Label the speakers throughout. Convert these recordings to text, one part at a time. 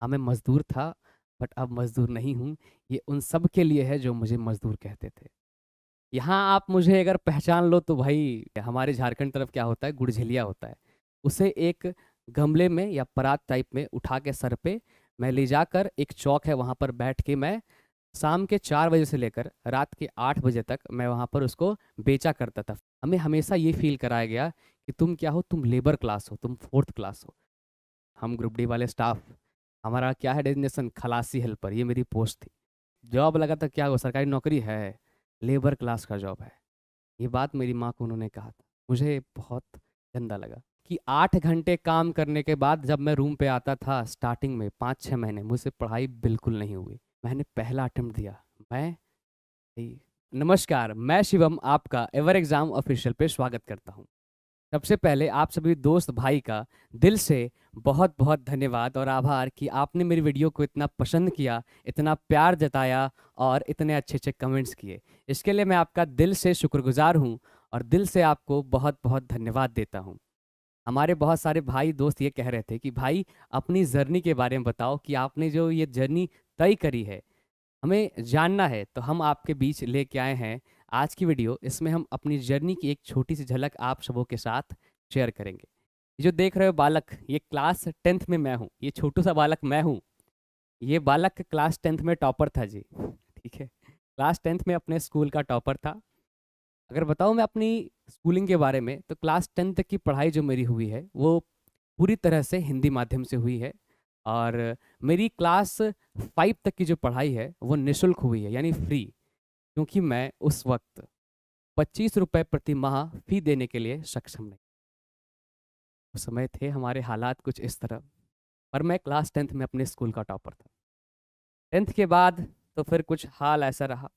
Speaker 1: हाँ, मैं मज़दूर था, बट अब मज़दूर नहीं हूँ। ये उन सब के लिए है जो मुझे मज़दूर कहते थे। यहाँ आप मुझे अगर पहचान लो तो भाई हमारे झारखंड तरफ क्या होता है, गुड़झिलिया होता है। उसे एक गमले में या परात टाइप में उठा के सर पे मैं ले जाकर एक चौक है वहाँ पर बैठ के मैं शाम के 4 बजे से लेकर रात के 8 बजे तक मैं वहाँ पर उसको बेचा करता था। हमें हमेशा ये फ़ील कराया गया कि तुम क्या हो, तुम लेबर क्लास हो, तुम 4th क्लास हो। हम ग्रुप डी वाले स्टाफ, हमारा क्या है डेजिग्नेशन, खलासी हेल्पर, ये मेरी पोस्ट थी। जॉब लगा था क्या हुआ, सरकारी नौकरी है, लेबर क्लास का जॉब है। ये बात मेरी माँ को उन्होंने कहा था। मुझे बहुत गंदा लगा कि 8 घंटे काम करने के बाद जब मैं रूम पे आता था स्टार्टिंग में 5-6 महीने मुझसे पढ़ाई बिल्कुल नहीं हुई। मैंने पहला अटेम्प्ट दिया। मैं नमस्कार, मैं शिवम आपका एवर एग्जाम ऑफिशियल पे स्वागत करता हूँ। सबसे पहले आप सभी दोस्त भाई का दिल से बहुत बहुत धन्यवाद और आभार कि आपने मेरी वीडियो को इतना पसंद किया, इतना प्यार जताया और इतने अच्छे अच्छे कमेंट्स किए। इसके लिए मैं आपका दिल से शुक्रगुजार हूँ और दिल से आपको बहुत बहुत धन्यवाद देता हूँ। हमारे बहुत सारे भाई दोस्त ये कह रहे थे कि भाई अपनी जर्नी के बारे में बताओ कि आपने जो ये जर्नी तय करी है, हमें जानना है। तो हम आपके बीच लेके आए हैं आज की वीडियो। इसमें हम अपनी जर्नी की एक छोटी सी झलक आप सबों के साथ शेयर करेंगे। ये जो देख रहे हो बालक, ये क्लास 10th में मैं हूँ, ये छोटू सा बालक मैं हूँ। ये बालक क्लास 10th में टॉपर था जी। ठीक है, क्लास 10th में अपने स्कूल का टॉपर था। अगर बताऊँ मैं अपनी स्कूलिंग के बारे में, तो क्लास 10 तक की पढ़ाई जो मेरी हुई है वो पूरी तरह से हिंदी माध्यम से हुई है। और मेरी क्लास 5 तक की जो पढ़ाई है वो निःशुल्क हुई है, यानी फ्री। क्योंकि मैं उस वक्त 25 रुपये प्रति माह फी देने के लिए सक्षम नहीं। उस समय थे हमारे हालात कुछ इस तरह। पर मैं क्लास 10th में अपने स्कूल का टॉपर था। 10th के बाद तो फिर कुछ हाल ऐसा रहा।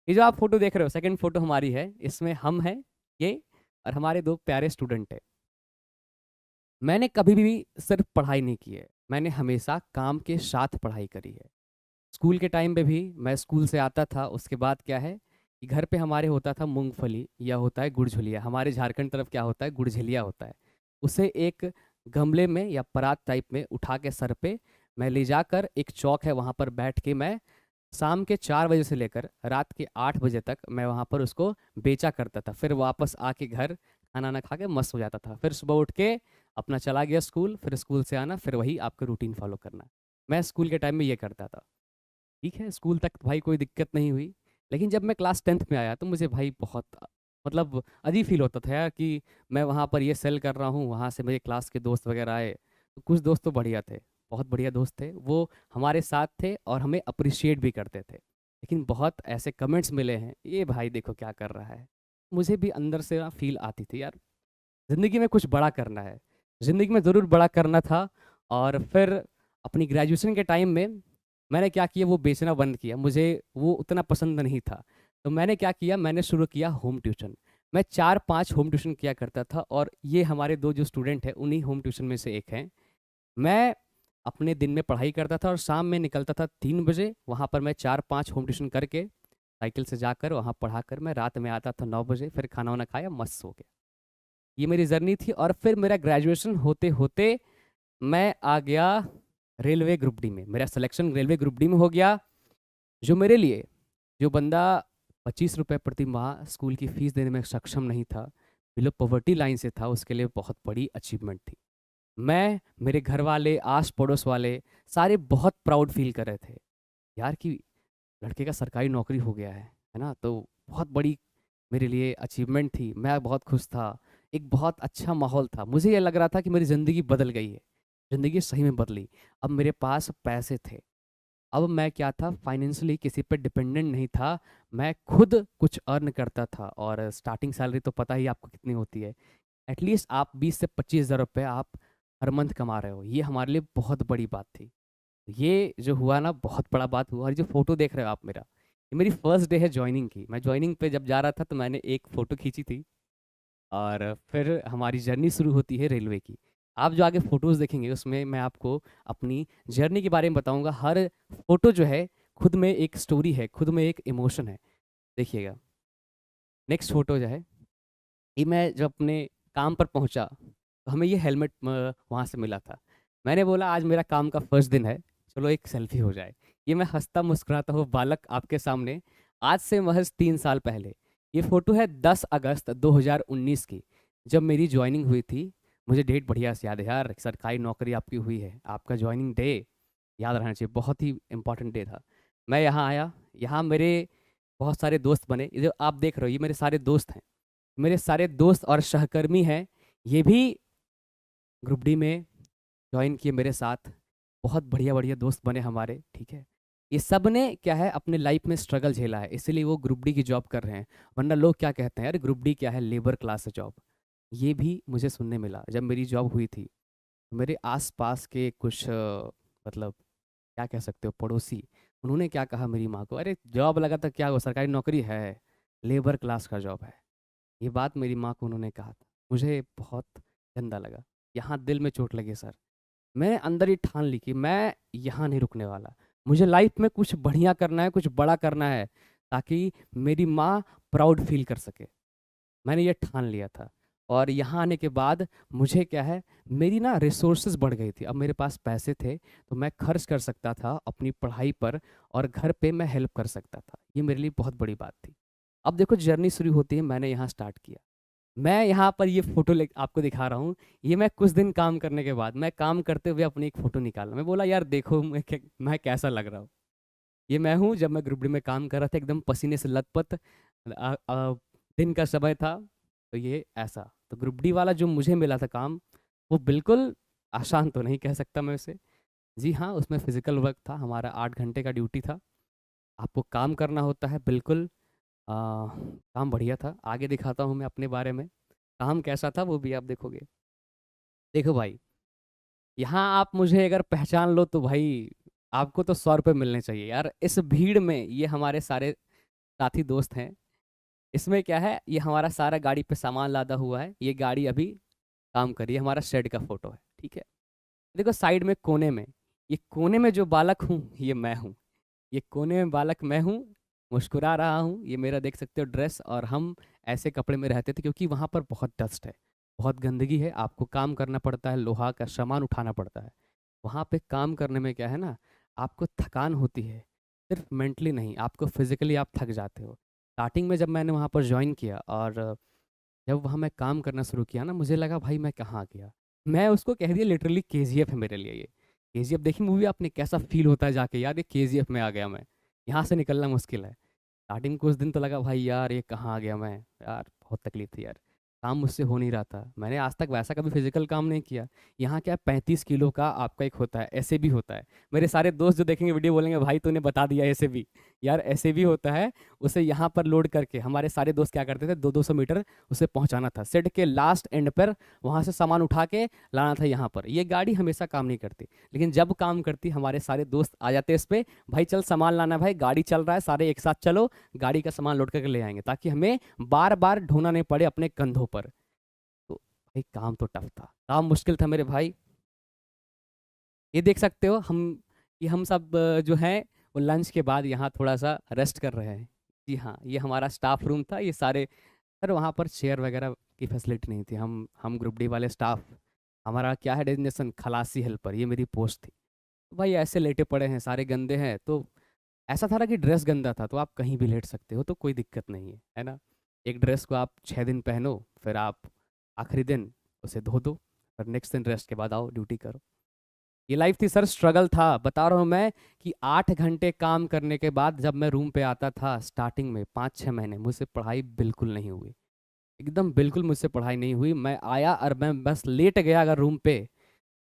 Speaker 1: ये जो आप फोटो देख रहे हो, सेकंड फोटो हमारी है, इसमें हम हैं ये, और हमारे दो प्यारे स्टूडेंट हैं। मैंने कभी भी सिर्फ पढ़ाई नहीं की है, मैंने हमेशा काम के साथ पढ़ाई करी है। स्कूल के टाइम पे भी मैं स्कूल से आता था, उसके बाद क्या है कि घर पे हमारे होता था मूंगफली या होता है गुड़झुलिया। हमारे झारखंड तरफ क्या होता है, गुड़झिलिया होता है। उसे एक गमले में या परात टाइप में उठा के सर पे मैं ले जाकर एक चौक है वहाँ पर बैठ के मैं शाम के 4 बजे से लेकर रात के 8 बजे तक मैं वहाँ पर उसको बेचा करता था। फिर वापस आके घर खाना ना खा के मस्त हो जाता था। फिर सुबह उठ के अपना चला गया स्कूल, फिर स्कूल से आना, फिर वही आपका रूटीन फॉलो करना। मैं स्कूल के टाइम में ये करता था। ठीक है, स्कूल तक भाई कोई दिक्कत नहीं हुई। लेकिन जब मैं क्लास 10th में आया तो मुझे भाई बहुत मतलब अजीब फील होता था यार कि मैं वहाँ पर ये सेल कर रहा हूँ, वहाँ से मेरे क्लास के दोस्त वगैरह आए। तो कुछ दोस्त तो बढ़िया थे, बहुत बढ़िया दोस्त थे, वो हमारे साथ थे और हमें अप्रिशिएट भी करते थे। लेकिन बहुत ऐसे कमेंट्स मिले हैं, ये भाई देखो क्या कर रहा है। मुझे भी अंदर से ना फील आती थी यार, ज़िंदगी में कुछ बड़ा करना है, ज़िंदगी में ज़रूर बड़ा करना था। और फिर अपनी ग्रेजुएशन के टाइम में मैंने क्या किया, वो बेचना बंद किया, मुझे वो उतना पसंद नहीं था। तो मैंने क्या किया, मैंने शुरू किया होम ट्यूशन। मैं 4-5 होम ट्यूशन किया करता था और ये हमारे दो जो स्टूडेंट हैं उन्हीं होम ट्यूशन में से एक हैं। मैं अपने दिन में पढ़ाई करता था और शाम में निकलता था 3 बजे। वहाँ पर मैं 4-5 होम ट्यूशन करके साइकिल से जाकर वहाँ पढ़ा कर मैं रात में आता था 9 बजे, फिर खाना वाना खाया, मस्त सो गया। ये मेरी जर्नी थी। और फिर मेरा ग्रेजुएशन होते होते मैं आ गया रेलवे ग्रुप डी में, मेरा सिलेक्शन रेलवे ग्रुप डी में हो गया। जो मेरे लिए, जो बंदा 25 रुपये प्रति माह स्कूल की फीस देने में सक्षम नहीं था, बिलो पॉवर्टी लाइन से था, उसके लिए बहुत बड़ी अचीवमेंट थी। मैं, मेरे घर वाले, आस पड़ोस वाले सारे बहुत प्राउड फील कर रहे थे यार कि लड़के का सरकारी नौकरी हो गया है ना। तो बहुत बड़ी मेरे लिए अचीवमेंट थी, मैं बहुत खुश था। एक बहुत अच्छा माहौल था, मुझे ये लग रहा था कि मेरी ज़िंदगी बदल गई है, ज़िंदगी सही में बदली। अब मेरे पास पैसे थे, अब मैं क्या था, फाइनेंशियली किसी पे डिपेंडेंट नहीं था। मैं खुद कुछ अर्न करता था और स्टार्टिंग सैलरी तो पता ही आपको कितनी होती है। एटलीस्ट आप 20 से 25 हज़ार रुपये आप हर मंथ कमा रहे हो, ये हमारे लिए बहुत बड़ी बात थी। ये जो हुआ ना, बहुत बड़ा बात हुआ। और जो फोटो देख रहे हो आप मेरा, ये मेरी फर्स्ट डे है ज्वाइनिंग की। मैं ज्वाइनिंग पे जब जा रहा था तो मैंने एक फ़ोटो खींची थी। और फिर हमारी जर्नी शुरू होती है रेलवे की। आप जो आगे फ़ोटोज़ देखेंगे उसमें मैं आपको अपनी जर्नी के बारे में बताऊंगा। हर फ़ोटो जो है खुद में एक स्टोरी है, खुद में एक इमोशन है। देखिएगा, नेक्स्ट फ़ोटो जो है, ये मैं जब अपने काम पर पहुंचा तो हमें ये हेलमेट वहाँ से मिला था। मैंने बोला आज मेरा काम का फर्स्ट दिन है, चलो एक सेल्फी हो जाए। ये मैं हँसता मुस्कुराता हुआ बालक आपके सामने, आज से महज़ 3 साल पहले। ये फ़ोटो है 10 अगस्त 2019 की, जब मेरी जॉइनिंग हुई थी। मुझे डेट बढ़िया से याद है यार, सरकारी नौकरी आपकी हुई है, आपका जॉइनिंग डे याद रहना चाहिए, बहुत ही इम्पोर्टेंट डे था। मैं यहाँ आया, यहाँ मेरे बहुत सारे दोस्त बने। ये जो आप देख रहे हो, ये मेरे सारे दोस्त हैं। मेरे सारे दोस्त और सहकर्मी हैं, ये भी ग्रुप डी में जॉइन किए मेरे साथ। बहुत बढ़िया-बढ़िया दोस्त बने हमारे, ठीक है? ये सब ने क्या है अपने लाइफ में स्ट्रगल झेला है, इसीलिए वो ग्रुप डी की जॉब कर रहे हैं। वरना लोग क्या कहते हैं, अरे ग्रुप डी क्या है, लेबर क्लास है जॉब। ये भी मुझे सुनने मिला जब मेरी जॉब हुई थी। मेरे आस-पास के कुछ मतलब क्या कह सकते हो पड़ोसी, उन्होंने क्या कहा मेरी माँ को, "अरे जॉब लगा तो क्या हुआ, सरकारी नौकरी है, लेबर क्लास का जॉब है।" ये बात मेरी माँ को उन्होंने कहा था। मुझे बहुत गंदा लगा, यहाँ दिल में चोट लगी सर। मैंने अंदर ही ठान ली कि मैं यहाँ नहीं रुकने वाला। मुझे लाइफ में कुछ बढ़िया करना है, कुछ बड़ा करना है, ताकि मेरी माँ प्राउड फ़ील कर सके। मैंने ये ठान लिया था और यहाँ आने के बाद मुझे क्या है, मेरी ना रिसोर्सेज़ बढ़ गई थी। अब मेरे पास पैसे थे, तो मैं खर्च कर सकता था अपनी पढ़ाई पर और घर पे मैं हेल्प कर सकता था। ये मेरे लिए बहुत बड़ी बात थी। अब देखो जर्नी शुरू होती है, मैंने यहाँ स्टार्ट किया। मैं यहाँ पर ये फ़ोटो ले आपको दिखा रहा हूँ। ये मैं कुछ दिन काम करने के बाद, मैं काम करते हुए अपनी एक फ़ोटो निकाला। मैं बोला यार देखो मैं कैसा लग रहा हूँ। ये मैं हूँ जब मैं ग्रुप डी में काम कर रहा था, एकदम पसीने से लथपथ। दिन का समय था, तो ये ऐसा। तो ग्रुप डी वाला जो मुझे मिला था काम, वो बिल्कुल आसान तो नहीं कह सकता मैं उसे। जी हाँ, उसमें फ़िज़िकल वर्क था, हमारा 8 घंटे का ड्यूटी था। आपको काम करना होता है बिल्कुल। काम बढ़िया था। आगे दिखाता हूँ मैं अपने बारे में। काम कैसा था वो भी आप देखोगे। देखो भाई, यहाँ आप मुझे अगर पहचान लो तो भाई आपको तो 100 रुपए मिलने चाहिए यार। इस भीड़ में ये हमारे सारे साथी दोस्त हैं। इसमें क्या है, ये हमारा सारा गाड़ी पे सामान लादा हुआ है। ये गाड़ी अभी काम कर रही है, हमारा शेड का फ़ोटो है, ठीक है? देखो साइड में कोने में, ये कोने में जो बालक हूँ, ये मैं हूँ। ये कोने में बालक मैं हूँ, मुस्कुरा रहा हूँ। ये मेरा देख सकते हो ड्रेस, और हम ऐसे कपड़े में रहते थे क्योंकि वहाँ पर बहुत डस्ट है, बहुत गंदगी है, आपको काम करना पड़ता है, लोहा का सामान उठाना पड़ता है। वहाँ पे काम करने में क्या है ना, आपको थकान होती है, सिर्फ मेंटली नहीं, आपको फिजिकली आप थक जाते हो। स्टार्टिंग में जब मैंने वहाँ पर ज्वाइन किया और जब वहाँ मैं काम करना शुरू किया ना, मुझे लगा भाई मैं कहाँ आ गया। मैं उसको कह दिया लिटरली केजीएफ है मेरे लिए ये। केजीएफ देखी मूवी आपने, कैसा फील होता है जाके, यार ये केजीएफ में आ गया मैं, यहाँ से निकलना मुश्किल है। स्टार्टिंग कुछ दिन तो लगा भाई यार ये कहाँ आ गया मैं, यार बहुत तकलीफ थी यार। काम मुझसे हो नहीं रहा था, मैंने आज तक वैसा कभी फिजिकल काम नहीं किया। यहाँ क्या 35 किलो का आपका एक होता है, ऐसे भी होता है। मेरे सारे दोस्त जो देखेंगे वीडियो बोलेंगे भाई तूने बता दिया ऐसे भी। यार ऐसे भी होता है। उसे यहाँ पर लोड करके हमारे सारे दोस्त क्या करते थे, 200-200 मीटर उसे पहुँचाना था शेड के लास्ट एंड पर, वहाँ से सामान उठा के लाना था यहाँ पर। ये गाड़ी हमेशा काम नहीं करती, लेकिन जब काम करती हमारे सारे दोस्त आ जाते इस पे, भाई चल सामान लाना है, भाई गाड़ी चल रहा है, सारे एक साथ चलो, गाड़ी का सामान लोड करके ले आएंगे, ताकि हमें बार बार ढोना नहीं पड़े अपने कंधों पर। तो भाई काम तो टफ था, काम मुश्किल था मेरे भाई। ये देख सकते हो हम, ये हम सब जो हैं वो लंच के बाद यहाँ थोड़ा सा रेस्ट कर रहे हैं। जी हाँ, ये हमारा स्टाफ रूम था। ये सारे सर वहाँ पर चेयर वगैरह की फैसिलिटी नहीं थी। हम ग्रुप डी वाले स्टाफ, हमारा क्या है डेजिग्नेशन, खलासी हेल्पर, ये मेरी पोस्ट थी। तो भाई ऐसे लेटे पड़े हैं, सारे गंदे हैं, तो ऐसा था ना कि ड्रेस गंदा था तो आप कहीं भी लेट सकते हो, तो कोई दिक्कत नहीं है ना? एक ड्रेस को आप 6 दिन पहनो, फिर आप आखिरी दिन उसे धो दो, फिर नेक्स्ट दिन रेस्ट के बाद आओ ड्यूटी करो। ये लाइफ थी सर, स्ट्रगल था। बता रहा हूँ मैं कि 8 घंटे काम करने के बाद जब मैं रूम पे आता था स्टार्टिंग में 5-6 महीने, मुझसे पढ़ाई बिल्कुल नहीं हुई। एकदम बिल्कुल मुझसे पढ़ाई नहीं हुई। मैं आया और मैं बस लेट गया अगर रूम पे,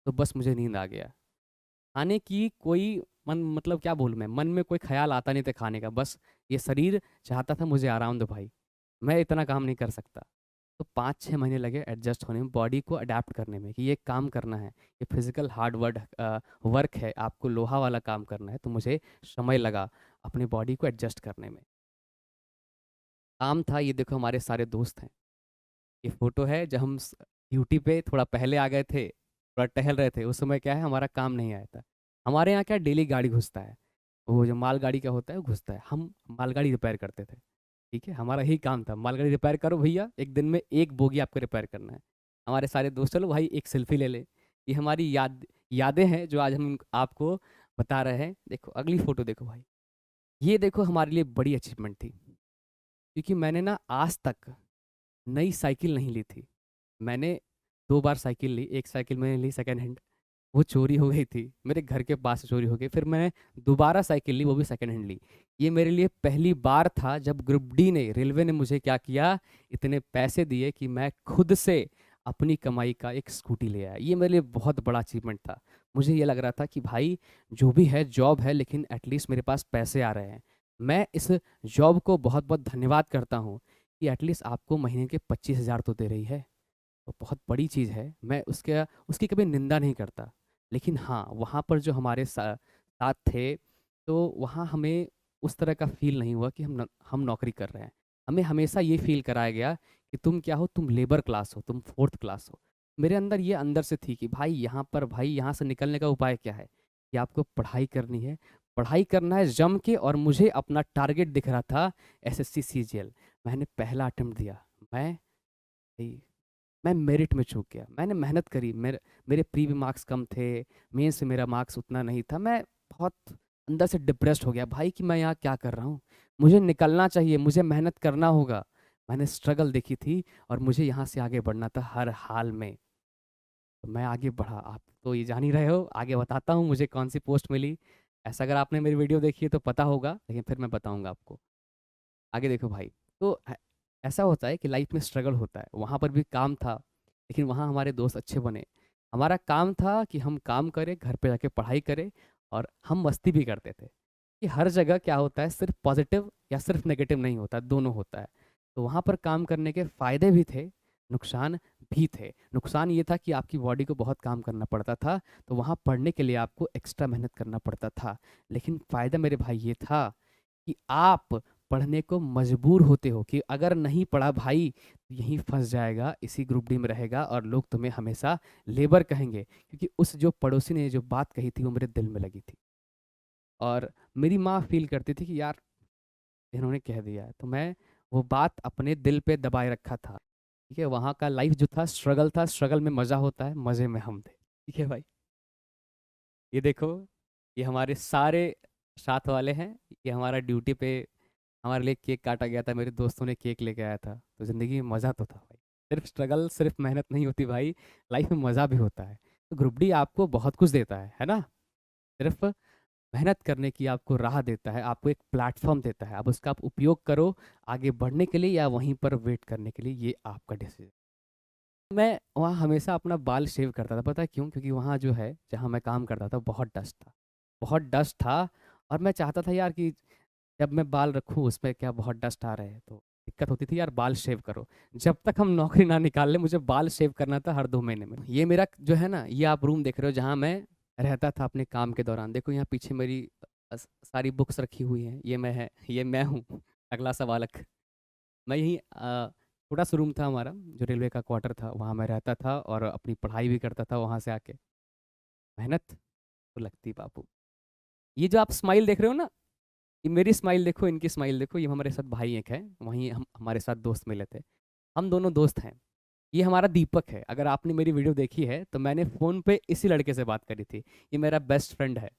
Speaker 1: तो बस मुझे नींद आ गया। खाने की कोई मन, मतलब क्या बोलूँ मैं, मन में कोई ख्याल आता नहीं था खाने का। बस ये शरीर चाहता था मुझे आराम दो भाई, मैं इतना काम नहीं कर सकता। तो 5-6 महीने लगे एडजस्ट होने में, बॉडी को अडेप्ट करने में कि ये काम करना है, ये फिजिकल हार्ड वर्क है, आपको लोहा वाला काम करना है। तो मुझे समय लगा अपनी बॉडी को एडजस्ट करने में। काम था, ये देखो हमारे सारे दोस्त हैं। ये फोटो है जब हम ड्यूटी पे थोड़ा पहले आ गए थे, थोड़ा टहल रहे थे। उस समय क्या है, हमारा काम नहीं आया था। हमारे यहाँ क्या डेली गाड़ी घुसता है, वो जो मालगाड़ी का होता है वो घुसता है, हम मालगाड़ी रिपेयर करते थे। ठीक है, हमारा यही काम था, मालगाड़ी रिपेयर करो भैया, एक दिन में एक बोगी आपको रिपेयर करना है। हमारे सारे दोस्त चलो भाई एक सेल्फी ले ले। ये हमारी यादें हैं जो आज हम आपको बता रहे हैं। देखो अगली फ़ोटो देखो भाई, ये देखो हमारे लिए बड़ी अचीवमेंट थी, क्योंकि मैंने ना आज तक नई साइकिल नहीं ली थी। मैंने 2 बार साइकिल ली, एक साइकिल मैंने ली सेकंड हैंड, वो चोरी हो गई थी, मेरे घर के पास से चोरी हो गई। फिर मैंने दोबारा साइकिल ली, वो भी सेकंड हैंड ली। ये मेरे लिए पहली बार था जब ग्रुप डी ने, रेलवे ने मुझे क्या किया, इतने पैसे दिए कि मैं खुद से अपनी कमाई का एक स्कूटी ले आया। ये मेरे लिए बहुत बड़ा अचीवमेंट था। मुझे ये लग रहा था कि भाई जो भी है जॉब है, लेकिन एटलीस्ट मेरे पास पैसे आ रहे हैं। मैं इस जॉब को बहुत बहुत धन्यवाद करता हूँ कि एटलीस्ट आपको महीने के 25,000 तो दे रही है, तो बहुत बड़ी चीज़ है। मैं उसकी कभी निंदा नहीं करता। लेकिन हाँ, वहाँ पर जो हमारे साथ थे, तो वहाँ हमें उस तरह का फ़ील नहीं हुआ कि हम नौकरी कर रहे हैं। हमें हमेशा ये फ़ील कराया गया कि तुम क्या हो, तुम लेबर क्लास हो, तुम 4th क्लास हो। मेरे अंदर ये अंदर से थी कि भाई यहाँ पर, भाई यहाँ से निकलने का उपाय क्या है? कि आपको पढ़ाई करनी है, पढ़ाई करना है जम के। और मुझे अपना टारगेट दिख रहा था एसएससी सीजीएल। मैंने पहला अटेम्प्ट दिया, मैं मैं मेरिट में चूक गया। मैंने मेहनत करी, मेरे मेरे प्री भी मार्क्स कम थे, मेंस में मेरा मार्क्स उतना नहीं था। मैं बहुत अंदर से डिप्रेस्ड हो गया भाई कि मैं यहाँ क्या कर रहा हूँ, मुझे निकलना चाहिए, मुझे मेहनत करना होगा। मैंने स्ट्रगल देखी थी और मुझे यहाँ से आगे बढ़ना था हर हाल में। तो मैं आगे बढ़ा। आप तो ये जान ही रहे हो, आगे बताता हूँ मुझे कौन सी पोस्ट मिली। ऐसा अगर आपने मेरी वीडियो देखी है तो पता होगा, लेकिन फिर मैं बताऊँगा आपको। आगे देखो भाई, तो ऐसा होता है कि लाइफ में स्ट्रगल होता है। वहाँ पर भी काम था, लेकिन वहाँ हमारे दोस्त अच्छे बने। हमारा काम था कि हम काम करें, घर पे जाके पढ़ाई करें, और हम मस्ती भी करते थे। कि हर जगह क्या होता है, सिर्फ पॉजिटिव या सिर्फ नेगेटिव नहीं होता, दोनों होता है। तो वहाँ पर काम करने के फ़ायदे भी थे, नुकसान भी थे। नुकसान ये था कि आपकी बॉडी को बहुत काम करना पड़ता था, तो वहाँ पढ़ने के लिए आपको एक्स्ट्रा मेहनत करना पड़ता था। लेकिन फ़ायदा मेरे भाई ये था कि आप पढ़ने को मजबूर होते हो कि अगर नहीं पढ़ा भाई तो यहीं फंस जाएगा, इसी ग्रुप डी में रहेगा और लोग तुम्हें हमेशा लेबर कहेंगे। क्योंकि उस जो पड़ोसी ने जो बात कही थी वो मेरे दिल में लगी थी, और मेरी माँ फील करती थी कि यार इन्होंने कह दिया है, तो मैं वो बात अपने दिल पे दबाए रखा था। ठीक है, वहाँ का लाइफ जो था स्ट्रगल था, स्ट्रगल में मज़ा होता है, मज़े में हम थे। ठीक है भाई, ये देखो, ये हमारे सारे साथ वाले हैं। ये हमारा ड्यूटी पे हमारे लिए केक काटा गया था, मेरे दोस्तों ने केक लेके आया था। तो ज़िंदगी में मज़ा तो था भाई। सिर्फ स्ट्रगल, सिर्फ मेहनत नहीं होती भाई, लाइफ में मज़ा भी होता है। तो ग्रुप डी आपको बहुत कुछ देता है ना? सिर्फ मेहनत करने की आपको राह देता है, आपको एक प्लेटफॉर्म देता है। अब उसका आप उपयोग करो आगे बढ़ने के लिए या वहीं पर वेट करने के लिए, ये आपका डिसीजन। मैं वहाँ हमेशा अपना बाल शेव करता था, पता है क्यों? क्योंकि वहाँ जो है, जहाँ मैं काम करता था, बहुत डस्ट था, बहुत डस्ट था। और मैं चाहता था यार कि जब मैं बाल रखूँ उसमें क्या बहुत डस्ट आ रहे हैं, तो दिक्कत होती थी यार, बाल शेव करो। जब तक हम नौकरी ना निकाल ले, मुझे बाल शेव करना था हर 2 महीने में। ये मेरा जो है ना, ये आप रूम देख रहे हो जहाँ मैं रहता था अपने काम के दौरान। देखो यहाँ पीछे मेरी सारी बुक्स रखी हुई हैं, ये मैं हूँ। अगला सवाल, मैं यहीं छोटा सा रूम था हमारा, जो रेलवे का क्वार्टर था, वहाँ मैं रहता था और अपनी पढ़ाई भी करता था वहाँ से आके। मेहनत तो लगती बाबू। ये जो आप स्माइल देख रहे हो ना, ये मेरी स्माइल देखो, इनकी स्माइल देखो। ये हमारे साथ भाई एक है, वहीं हम हमारे साथ दोस्त मिले थे, हम दोनों दोस्त हैं। ये हमारा दीपक है। अगर आपने मेरी वीडियो देखी है तो मैंने फ़ोन पे इसी लड़के से बात करी थी। ये मेरा बेस्ट फ्रेंड है।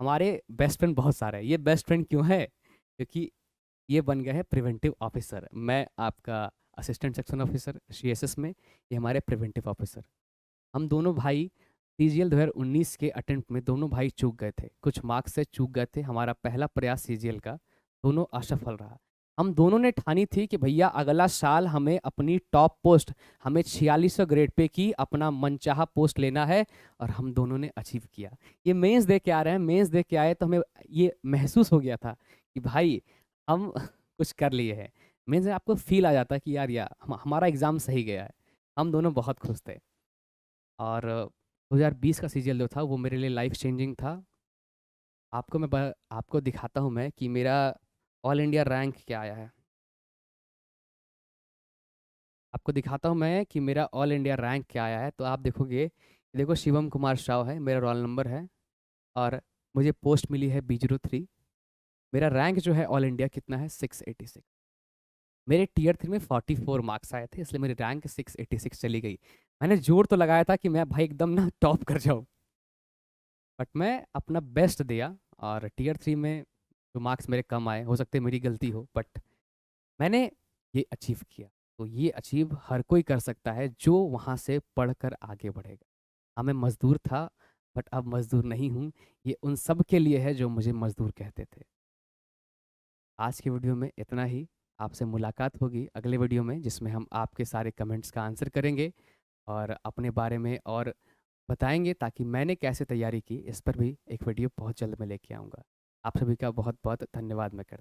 Speaker 1: हमारे बेस्ट फ्रेंड बहुत सारे हैं। ये बेस्ट फ्रेंड क्यों है? क्योंकि ये बन गया है प्रिवेंटिव ऑफिसर। मैं आपका असिस्टेंट सेक्शन ऑफिसर सीएसएस में, ये हमारे प्रिवेंटिव ऑफिसर। हम दोनों भाई सीजीएल 2019 के अटेम्प्ट में दोनों भाई चूक गए थे, कुछ मार्क्स से चूक गए थे। हमारा पहला प्रयास सीजीएल का दोनों असफल रहा। हम दोनों ने ठानी थी कि भैया अगला साल हमें अपनी टॉप पोस्ट, हमें 4600 ग्रेड पे की अपना मनचाहा पोस्ट लेना है, और हम दोनों ने अचीव किया। ये मेंस दे के आ रहे हैं, मेंस दे के आए तो हमें ये महसूस हो गया था कि भाई हम कुछ कर लिए हैं। मेंस में आपको फील आ जाता है कि यार हमारा एग्ज़ाम सही गया है। हम दोनों बहुत खुश थे। और 2020 का सीजीएल जो था वो मेरे लिए लाइफ चेंजिंग था। आपको दिखाता हूँ मैं कि मेरा ऑल इंडिया रैंक क्या आया है। आपको दिखाता हूँ मैं कि मेरा ऑल इंडिया रैंक क्या आया है। तो आप देखोगे, देखो शिवम कुमार शाह है, मेरा रोल नंबर है, और मुझे पोस्ट मिली है B03। मेरा रैंक जो है ऑल इंडिया कितना है, 686। मेरे टीयर 3 में 44 मार्क्स आए थे, इसलिए मेरी रैंक 686 चली गई। मैंने जोर तो लगाया था कि मैं भाई एकदम ना टॉप कर जाऊँ, बट मैं अपना बेस्ट दिया और टियर 3 में जो मार्क्स मेरे कम आए, हो सकते है मेरी गलती हो, बट मैंने ये अचीव किया। तो ये अचीव हर कोई कर सकता है जो वहाँ से पढ़कर आगे बढ़ेगा। हाँ, मैं मज़दूर था, बट अब मज़दूर नहीं हूँ। ये उन सब के लिए है जो मुझे मज़दूर कहते थे। आज की वीडियो में इतना ही। आपसे मुलाकात होगी अगले वीडियो में, जिसमें हम आपके सारे कमेंट्स का आंसर करेंगे और अपने बारे में और बताएंगे, ताकि मैंने कैसे तैयारी की इस पर भी एक वीडियो बहुत जल्द मैं लेके आऊँगा। आप सभी का बहुत बहुत धन्यवाद मैं करता हूँ।